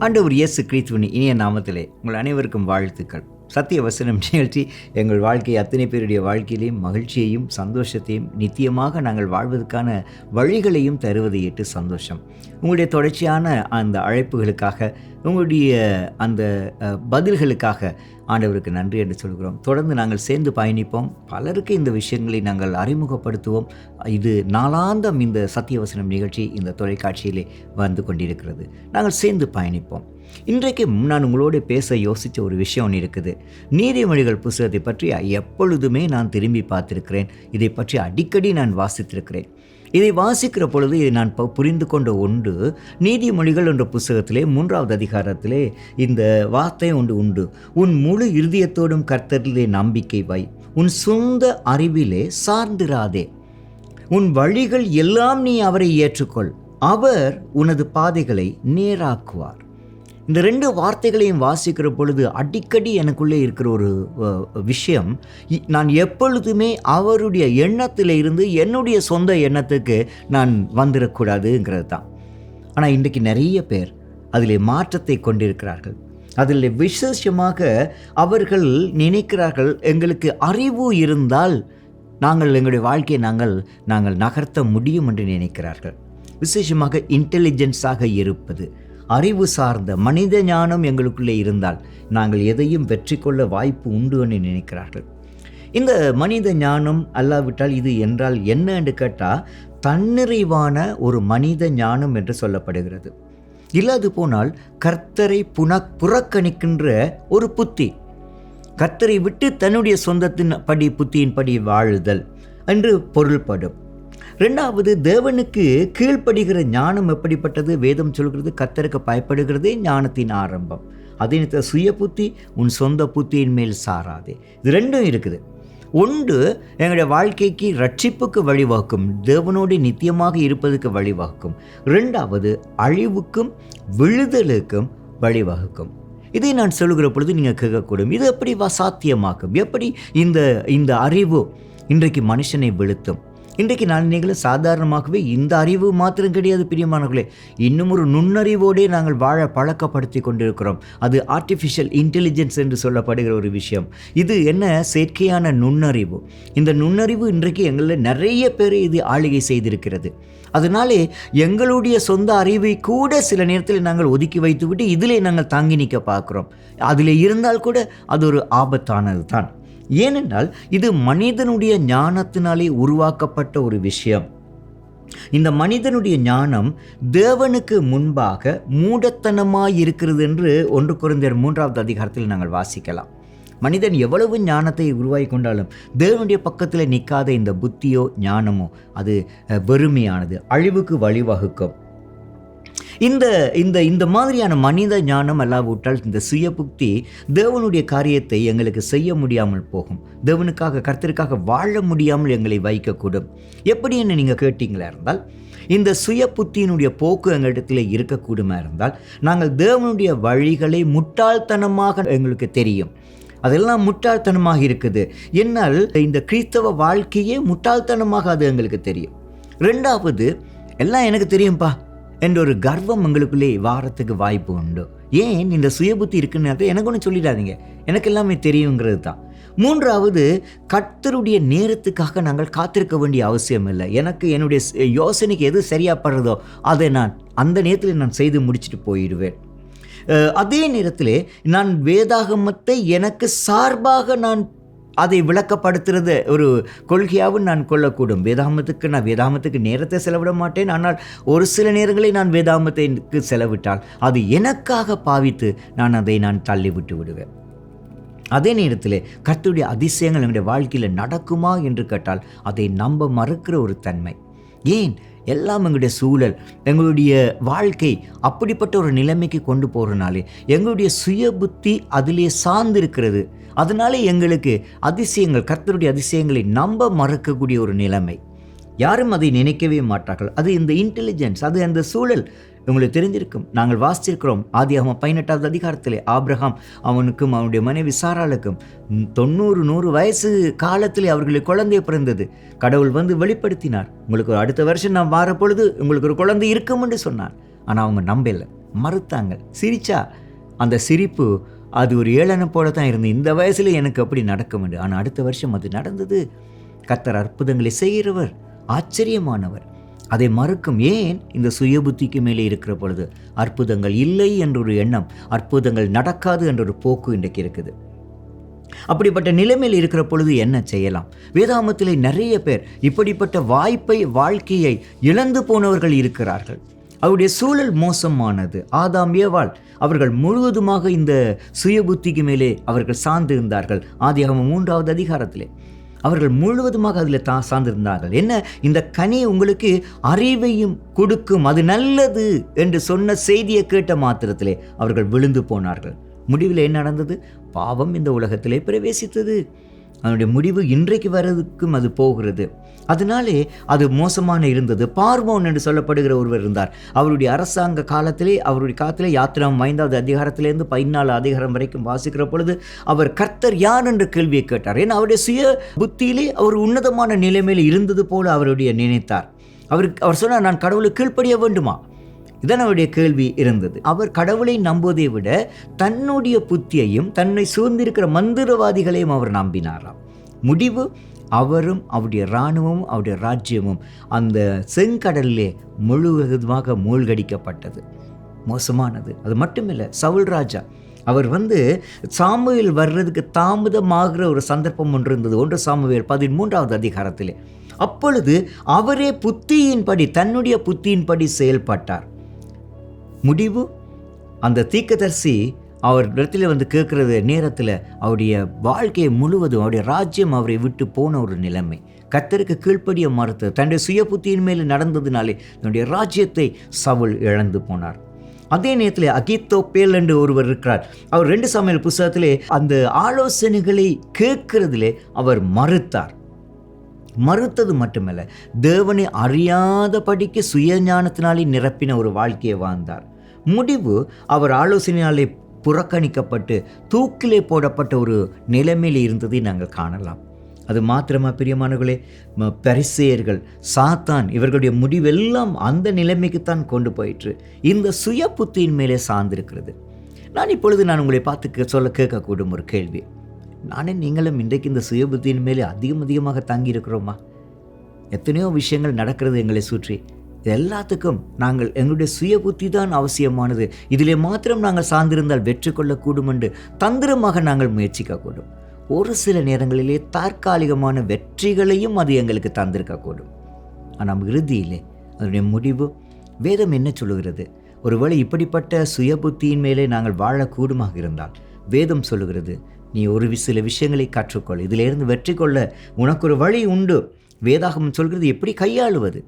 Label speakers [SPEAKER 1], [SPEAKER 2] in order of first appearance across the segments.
[SPEAKER 1] ஆண்டவர் இயேசு கிறிஸ்துவின் இனிய நாமத்திலே உங்கள் அனைவருக்கும் வாழ்த்துக்கள். சத்திய வசனம் நிகழ்ச்சி எங்கள் வாழ்க்கை அத்தனை பேருடைய வாழ்க்கையிலையும் மகிழ்ச்சியையும் சந்தோஷத்தையும் நித்தியமாக நாங்கள் வாழ்வதற்கான வழிகளையும் தருவதை ஏற்று சந்தோஷம். உங்களுடைய தொடர்ச்சியான அந்த அழைப்புகளுக்காக, உங்களுடைய அந்த பதில்களுக்காக ஆண்டவருக்கு நன்றி என்று சொல்கிறோம். தொடர்ந்து நாங்கள் சேர்ந்து பயணிப்போம். பலருக்கு இந்த விஷயங்களை நாங்கள் அறிமுகப்படுத்துவோம். இது நாளாந்தம் இந்த சத்தியவசனம் நிகழ்ச்சி இந்த தொலைக்காட்சியிலே வந்து கொண்டிருக்கிறது. நாங்கள் சேர்ந்து பயணிப்போம். இன்றைக்கு நான் உங்களோடு பேச யோசித்த ஒரு விஷயம் ஒன்று இருக்குது. நீதிமொழிகள் புத்தகத்தை பற்றி எப்பொழுதுமே நான் திரும்பி பார்த்திருக்கிறேன். இதை பற்றி அடிக்கடி நான் வாசித்திருக்கிறேன். இதை வாசிக்கிற பொழுது இதை நான் புரிந்து கொண்ட ஒன்று, நீதிமொழிகள் என்ற புத்தகத்திலே 3வது அதிகாரத்திலே இந்த வார்த்தை ஒன்று உண்டு. உன் முழு இருதயத்தோடும் கர்த்தரிலே நம்பிக்கை வை, உன் சொந்த அறிவிலே சார்ந்திராதே, உன் வழிகள் எல்லாம் நீ அவரை ஏற்றுக்கொள், அவர் உனது பாதைகளை நேராக்குவார். இந்த 2 வார்த்தைகளையும் வாசிக்கிற பொழுது அடிக்கடி எனக்குள்ளே இருக்கிற ஒரு விஷயம், நான் எப்பொழுதுமே அவருடைய எண்ணத்தில் இருந்து என்னுடைய சொந்த எண்ணத்துக்கு நான் வந்துடக்கூடாதுங்கிறது தான். ஆனால் இன்றைக்கு நிறைய பேர் அதில் மாற்றத்தை கொண்டிருக்கிறார்கள். அதில் விசேஷமாக அவர்கள் நினைக்கிறார்கள், எங்களுக்கு அறிவு இருந்தால் நாங்கள் எங்களுடைய வாழ்க்கையை நாங்கள் நகர்த்த முடியும் என்று நினைக்கிறார்கள். விசேஷமாக இன்டெலிஜென்ஸாக இருப்பது, அறிவு சார்ந்த மனித ஞானம் எங்களுக்குள்ளே இருந்தால் நாங்கள் எதையும் வெற்றி கொள்ள வாய்ப்பு உண்டு என்று நினைக்கிறார்கள். இந்த மனித ஞானம் அல்லாவிட்டால் இது என்றால் என்ன என்று கேட்டால், தன்னிறைவான ஒரு மனித ஞானம் என்று சொல்லப்படுகிறது. இல்லாது போனால் கர்த்தரை புறக்கணிக்கின்ற ஒரு புத்தி, கர்த்தரை விட்டு தன்னுடைய சொந்தத்தின் படி புத்தியின்படி வாழுதல் என்று பொருள்படும். 2வது, தேவனுக்கு கீழ்ப்படுகிற ஞானம் எப்படிப்பட்டது? வேதம் சொல்கிறது, கர்த்தருக்கு பயப்படுகிறதே ஞானத்தின் ஆரம்பம். அதே நேரத்தில் சுய புத்தி, உன் சொந்த புத்தியின் மேல் சாராதே. இது 2 இருக்குது. ஒன்று எங்களுடைய வாழ்க்கைக்கு ரட்சிப்புக்கு வழிவகுக்கும், தேவனோடு நித்தியமாக இருப்பதற்கு வழிவகுக்கும். 2வது, அழிவுக்கும் விழுதலுக்கும் வழிவகுக்கும். இதை நான் சொல்லுகிற பொழுது நீங்கள் கேட்கக்கூடும், இது எப்படி சாத்தியமாக்கும்? எப்படி இந்த அறிவு இன்றைக்கு மனுஷனை வெளுத்தும்? இன்றைக்கு நீங்கள் சாதாரணமாகவே இந்த அறிவு மாத்திரம் கிடையாது பிரியமானவர்களே, இன்னும் ஒரு நுண்ணறிவோடே நாங்கள் வாழ பழக்கப்படுத்தி கொண்டிருக்கிறோம். அது ஆர்டிஃபிஷியல் இன்டெலிஜென்ஸ் என்று சொல்லப்படுகிற ஒரு விஷயம். இது என்ன? செயற்கையான நுண்ணறிவு. இந்த நுண்ணறிவு இன்றைக்கு எங்களில் நிறைய பேர் இது ஆளுகை செய்திருக்கிறது. அதனாலே எங்களுடைய சொந்த அறிவை கூட சில நேரத்தில் நாங்கள் ஒதுக்கி வைத்துவிட்டு இதிலே நாங்கள் தாங்கி நிற்க பார்க்குறோம். அதில் இருந்தால் கூட அது ஒரு ஆபத்தானது தான். ஏனென்றால் இது மனிதனுடைய ஞானத்தினாலே உருவாக்கப்பட்ட ஒரு விஷயம். இந்த மனிதனுடைய ஞானம் தேவனுக்கு முன்பாக மூடத்தனமாய் இருக்கிறது என்று 1 கொரிந்தியர் 3வது அதிகாரத்தில் நாங்கள் வாசிக்கலாம். மனிதன் எவ்வளவு ஞானத்தை உருவாக்கி கொண்டாலும் தேவனுடைய பக்கத்தில் நிற்காத இந்த புத்தியோ ஞானமோ அது வெறுமையானது, அழிவுக்கு வழிவகுக்கும். இந்த மாதிரியான மனித ஞானம் அல்லாவிட்டால் இந்த சுய புத்தி தேவனுடைய காரியத்தை எங்களுக்கு செய்ய முடியாமல் போகும். தேவனுக்காக, கர்த்தருக்காக வாழ முடியாமல் எங்களை வைக்கக்கூடும். எப்படி என்ன நீங்கள் கேட்டீங்களா இருந்தால், இந்த சுய புத்தியினுடைய போக்கு எங்களிடத்தில் இருக்கக்கூடுமா இருந்தால், நாங்கள் தேவனுடைய வழிகளை முட்டாள்தனமாக எங்களுக்கு தெரியும். அதெல்லாம் முட்டாள்தனமாக இருக்குது. என்னால் இந்த கிறிஸ்தவ வாழ்க்கையே முட்டாள்தனமாக அது எங்களுக்கு தெரியும். 2வது, எல்லாம் எனக்கு தெரியும்பா என்ற ஒரு கர்வம் எங்களுக்குள்ளே வாரத்துக்கு வாய்ப்பு உண்டு. ஏன்? இந்த சுயபுத்தி இருக்குன்னு எனக்கு ஒன்று சொல்லிடாதீங்க, எனக்கு எல்லாமே தெரியுங்கிறது தான். 3வது, கர்த்தருடைய நேரத்துக்காக நாங்கள் காத்திருக்க வேண்டிய அவசியம் இல்லை. எனக்கு என்னுடைய யோசனைக்கு எது சரியாகப்படுறதோ அதை நான் அந்த நேரத்தில் நான் செய்து முடிச்சுட்டு போயிடுவேன். அதே நேரத்தில் நான் வேதாகமத்தை எனக்கு சார்பாக நான் அதை விளக்கப்படுத்துறது ஒரு கொள்கையாகவும் நான் கொள்ளக்கூடும். வேதாகமத்துக்கு நேரத்தை செலவிட மாட்டேன். ஆனால் ஒரு சில நேரங்களில் நான் வேதாகமத்துக்கு செலவிட்டால் அது எனக்காக பாவித்து நான் தள்ளிவிட்டு விடுவேன். அதே நேரத்தில் கர்த்தருடைய அதிசயங்கள் எங்களுடைய வாழ்க்கையில் நடக்குமா என்று கேட்டால் அதை நம்ப மறுக்கிற ஒரு தன்மை. ஏன்? எல்லாம் எங்களுடைய சூழல், எங்களுடைய வாழ்க்கை அப்படிப்பட்ட ஒரு நிலைமைக்கு கொண்டு போகிறனாலே எங்களுடைய சுய புத்தி அதிலே சார்ந்திருக்கிறது. அதனாலே எங்களுக்கு அதிசயங்கள், கர்த்தருடைய அதிசயங்களை நம்ப மறக்கக்கூடிய ஒரு நிலைமை. யாரும் அதை நினைக்கவே மாட்டார்கள். அது இந்த இன்டெலிஜென்ஸ், அது அந்த சூழல். உங்களுக்கு தெரிஞ்சிருக்கும், நாங்கள் வாசிச்சிருக்கிறோம் ஆதியாகமம் 18வது அதிகாரத்திலே ஆபிரகாம் அவனுக்கும் அவனுடைய மனைவி சாராளுக்கும் 90-100 வயசு காலத்திலே அவர்களுக்கு குழந்தை பிறந்தது. கடவுள் வந்து வெளிப்படுத்தினார், உங்களுக்கு அடுத்த வருஷம் நான் வார பொழுது உங்களுக்கு ஒரு குழந்தை இருக்கும் என்று சொன்னார். ஆனால் அவங்க நம்பலை. மறுத்தாங்க. சிரிச்சா அந்த சிரிப்பு அது ஒரு ஏளனை போல தான் இருந்தது. இந்த வயசில் எனக்கு அப்படி நடக்கும் என்று. ஆனால் அடுத்த வருஷம் அது நடந்தது. கர்த்தர் அற்புதங்களை செய்கிறவர், ஆச்சரியமானவர். அதை மறுக்கும் ஏன்? இந்த சுய புத்திக்கு மேலே இருக்கிற பொழுது அற்புதங்கள் இல்லை என்ற ஒரு எண்ணம், அற்புதங்கள் நடக்காது என்ற ஒரு போக்கு இன்றைக்கு இருக்குது. அப்படிப்பட்ட நிலைமையில் இருக்கிற பொழுது என்ன செய்யலாம்? வேதாகமத்திலே நிறைய பேர் இப்படிப்பட்ட வாய்ப்பை, வாழ்க்கையை இழந்து போனவர்கள் இருக்கிறார்கள். அவருடைய சூழல் மோசமானது. ஆதாம் ஏவாள் அவர்கள் முழுவதுமாக இந்த சுய புத்திக்கு மேலே அவர்கள் சார்ந்திருந்தார்கள். ஆதியாகமம் 3வது அதிகாரத்திலே அவர்கள் முழுவதுமாக அதில் சார்ந்திருந்தார்கள். என்ன? இந்த கனி உங்களுக்கு அறிவையும் கொடுக்கும், அது நல்லது என்று சொன்ன செய்தியை கேட்ட மாத்திரத்திலே அவர்கள் விழுந்து போனார்கள். முடிவில் என்ன நடந்தது? பாவம் இந்த உலகத்திலே பிரவேசித்தது. அதனுடைய முடிவு இன்றைக்கு வர்றதுக்கும் அது போகிறது. அதனாலே அது மோசமான இருந்தது. பார்வோன் என்று சொல்லப்படுகிற ஒருவர் இருந்தார். அவருடைய அரசாங்க காலத்திலே, அவருடைய காலத்திலே யாத்திராகமம் 5வது அதிகாரத்திலிருந்து 14 அதிகாரம் வரைக்கும் வாசிக்கிற பொழுது அவர் கர்த்தர் யார் என்ற கேள்வியை கேட்டார். ஏன்னா அவருடைய சுய புத்தியிலே அவர் உன்னதமான நிலைமையில் இருந்தது போல அவருடைய நினைத்தார். அவர் சொன்னார், நான் கடவுளுக்கு கீழ்ப்படிய வேண்டுமா? இதான் அவருடைய கேள்வி இருந்தது. அவர் கடவுளை நம்புவதை விட தன்னுடைய புத்தியையும் தன்னை சூழ்ந்திருக்கிற மந்திரவாதிகளையும் அவர் நம்பினாராம். முடிவு, அவரும் அவருடைய இராணுவமும் அவருடைய ராஜ்யமும் அந்த செங்கடலிலே முழுவதுமாக மூழ்கடிக்கப்பட்டது. மோசமானது. அது மட்டுமில்லை, சவுல் ராஜா அவர் சாமுவேல் வர்றதுக்கு தாமதமாகிற ஒரு சந்தர்ப்பம் ஒன்று இருந்தது. 1 சாமுவேல் 13வது அதிகாரத்திலே. அப்பொழுது அவரே புத்தியின்படி, தன்னுடைய புத்தியின்படி செயல்பட்டார். முடிவு, அந்த தீர்க்கதரிசி அவர் இடத்துல கேட்குறது நேரத்தில் அவருடைய வாழ்க்கையை முழுவதும், அவருடைய ராஜ்யம் அவரை விட்டு போன ஒரு நிலைமை. கர்த்தருக்கு கீழ்ப்படிய மறுத்தது, தன்னுடைய சுய புத்தியின் மேல் நடந்ததுனாலே தன்னுடைய ராஜ்யத்தை சவுல் இழந்து போனார். அதே நேரத்தில் அகித்தோப்பேல் என்று ஒருவர் இருக்கிறார். அவர் 2 சாமுவேல் புத்தகத்திலே அந்த ஆலோசனைகளை கேட்கிறதிலே அவர் மறுத்தார். மறுத்தது மட்டுமல்ல, தேவனை அறியாதபடிக்கு சுயஞானத்தினாலே நிரப்பின ஒரு வாழ்க்கையை வாழ்ந்தார். முடிவு, அவர் ஆலோசனையாலே புறக்கணிக்கப்பட்டு தூக்கிலே போடப்பட்ட ஒரு நிலைமையில் இருந்ததை நாங்கள் காணலாம். அது மாத்திரமா பிரியமானவர்களே, பரிசேயர்கள், சாத்தான் இவர்களுடைய முடிவெல்லாம் அந்த நிலைமைக்குத்தான் கொண்டு போயிற்று. இந்த சுய புத்தியின் மேலே சார்ந்திருக்கிறது. நான் உங்களை பார்த்து கேட்கக்கூடும் ஒரு கேள்வி, நானே நீங்களும் இன்றைக்கு இந்த சுய புத்தியின் மேலே அதிகமாக தங்கி இருக்கிறோமா? எத்தனையோ விஷயங்கள் நடக்கிறது எங்களை சுற்றி. எல்லாத்துக்கும் நாங்கள் எங்களுடைய சுய புத்தி தான் அவசியமானது, இதிலே மாத்திரம் நாங்கள் சார்ந்திருந்தால் வெற்றி கொள்ளக்கூடும் என்று தந்திரமாக நாங்கள் முயற்சிக்கக்கூடும். ஒரு சில நேரங்களிலே தற்காலிகமான வெற்றிகளையும் அது எங்களுக்கு தந்திருக்கக்கூடும். ஆனால் இறுதியிலே அதனுடைய முடிவு, வேதம் என்ன சொல்லுகிறது? ஒருவேளை இப்படிப்பட்ட சுய புத்தியின் மேலே நாங்கள் வாழக்கூடுமாக இருந்தால் வேதம் சொல்லுகிறது, நீ ஒரு சில விஷயங்களை கற்றுக்கொள், இதிலிருந்து வெற்றி கொள்ள உனக்கு ஒரு வழி உண்டு. வேதாகமம் சொல்கிறது எப்படி கையாளுவது,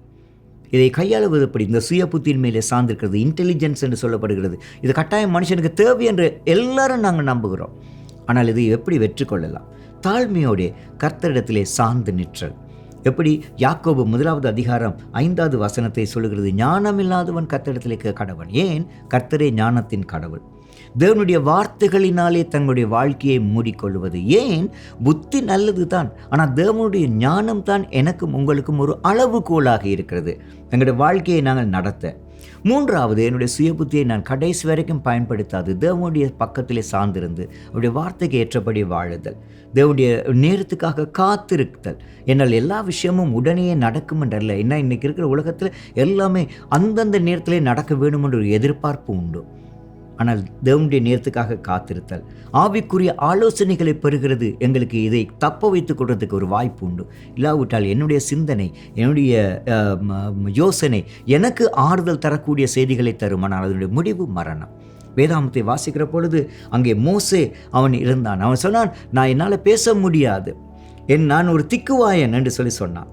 [SPEAKER 1] இதை கையாளுவது எப்படி? இந்த சுய புத்தியின் மேலே சார்ந்திருக்கிறது, இன்டெலிஜென்ஸ் என்று சொல்லப்படுகிறது. இது கட்டாயம் மனுஷனுக்கு தேவை என்று எல்லாரும் நாங்கள் நம்புகிறோம். ஆனால் இதை எப்படி வெற்றி கொள்ளலாம்? தாழ்மையோடைய கர்த்தரிடத்திலே சார்ந்து நிற்றல். எப்படி? யாக்கோபு 1வது அதிகாரம் 5வது வசனத்தை சொல்லுகிறது, ஞானமில்லாதவன் கர்த்தரிடத்திலே கடவன். ஏன்? கர்த்தரே ஞானத்தின் கடவுள். தேவனுடைய வார்த்தைகளினாலே தங்களுடைய வாழ்க்கையை மூடிக்கொள்வது. ஏன்? புத்தி நல்லது தான், ஆனால் தேவனுடைய ஞானம் தான் எனக்கும் உங்களுக்கும் ஒரு அளவுகோலாக இருக்கிறது எங்களுடைய வாழ்க்கையை நாங்கள் நடத்த. 3வது, என்னுடைய சுய புத்தியை நான் கடைசி வரைக்கும் பயன்படுத்தாது தேவனுடைய பக்கத்திலே சார்ந்திருந்து அவருடைய வார்த்தைக்கு ஏற்றபடி வாழுதல், தேவனுடைய நேரத்துக்காக காத்திருத்தல். என்னால் எல்லா விஷயமும் உடனே நடக்கும் என்றல்ல. ஏன்னா இன்றைக்கி இருக்கிற உலகத்தில் எல்லாமே அந்தந்த நேரத்திலே நடக்க வேண்டும் என்ற ஒரு எதிர்பார்ப்பு உண்டு. ஆனால் தேவனுடைய நேரத்துக்காக காத்திருத்தல், ஆவிக்குரிய ஆலோசனைகளை பெறுகிறது எங்களுக்கு இதை தப்ப வைத்துக் கொள்றதுக்கு ஒரு வாய்ப்பு உண்டு. இல்லாவிட்டால் என்னுடைய சிந்தனை, என்னுடைய யோசனை எனக்கு ஆறுதல் தரக்கூடிய செய்திகளை தரும், ஆனால் அதனுடைய முடிவு மரணம். வேதாகமத்தை வாசிக்கிற பொழுது அங்கே மோசே அவன் இருந்தான். அவன் சொன்னான், நான் என்னால் பேச முடியாது, நான் ஒரு திக்குவாயன் என்று சொன்னான்.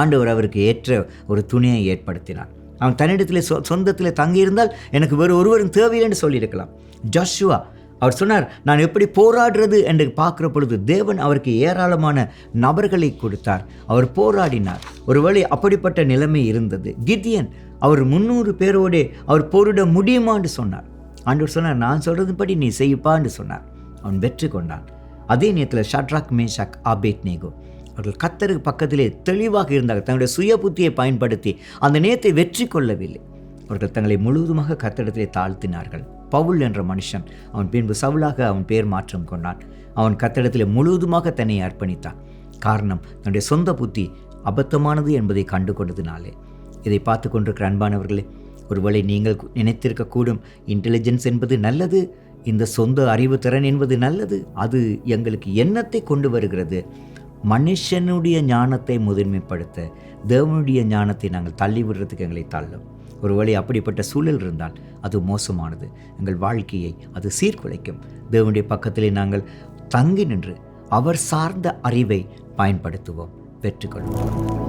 [SPEAKER 1] ஆண்டவர் அவருக்கு ஏற்ற ஒரு துணையை ஏற்படுத்தினார். அவன் தன்னிடத்தில் சொந்தத்தில் தங்கியிருந்தால் எனக்கு வேறு ஒருவரும் தேவையில்லை என்று சொல்லியிருக்கலாம். ஜோஷுவா அவர் சொன்னார், நான் எப்படி போராடுறது என்று பார்க்குற பொழுது தேவன் அவருக்கு ஏராளமான நபர்களை கொடுத்தார். அவர் போராடினார். ஒருவேளை அப்படிப்பட்ட நிலைமை இருந்தது. கிதியன் அவர் 300 பேரோடு அவர் போரிட முடியுமான்னு சொன்னார். ஆண்டவர் சொன்னார், நான் சொல்கிறதுபடி நீ செய்ப்பான்னு சொன்னார். அவன் வெற்றி கொண்டான். அதே நேரத்தில் ஷட்ராக், மேஷாக், ஆபேத்நேகோ அவர்கள் கர்த்தருக்கு பக்கத்திலே தெளிவாக இருந்தார்கள். தன்னுடைய சுய புத்தியை பயன்படுத்தி அந்த நேரத்தை வெற்றி கொள்ளவில்லை. அவர்கள் தங்களை முழுவதுமாக கர்த்தரிடத்திலே தாழ்த்தினார்கள். பவுல் என்ற மனுஷன் அவன் பின்பு சவுலாக அவன் பெயர் மாற்றம் கொண்டான். அவன் கர்த்தரிடத்திலே முழுவதுமாக தன்னை அர்ப்பணித்தான். காரணம், தன்னுடைய சொந்த புத்தி அபத்தமானது என்பதை கண்டு கொண்டதினாலே. இதை பார்த்து கொண்டிருக்கிற அன்பானவர்களே, ஒருவேளை நீங்கள் நினைத்திருக்கக்கூடும், இன்டெலிஜென்ஸ் என்பது நல்லது, இந்த சொந்த அறிவு திறன் என்பது நல்லது, அது எங்களுக்கு எண்ணத்தை கொண்டு வருகிறது. மனுஷனுடைய ஞானத்தை முதன்மைப்படுத்த தேவனுடைய ஞானத்தை நாங்கள் தள்ளிவிடுறதுக்கு எங்களை தள்ளும். ஒருவேளை அப்படிப்பட்ட சூழல் இருந்தால் அது மோசமானது. எங்கள் வாழ்க்கையை அது சீர்குலைக்கும். தேவனுடைய பக்கத்திலே நாங்கள் தங்கி நின்று அவர் சார்ந்த அறிவை பயன்படுத்துவோம். பெற்றுக்கொள்வோம்.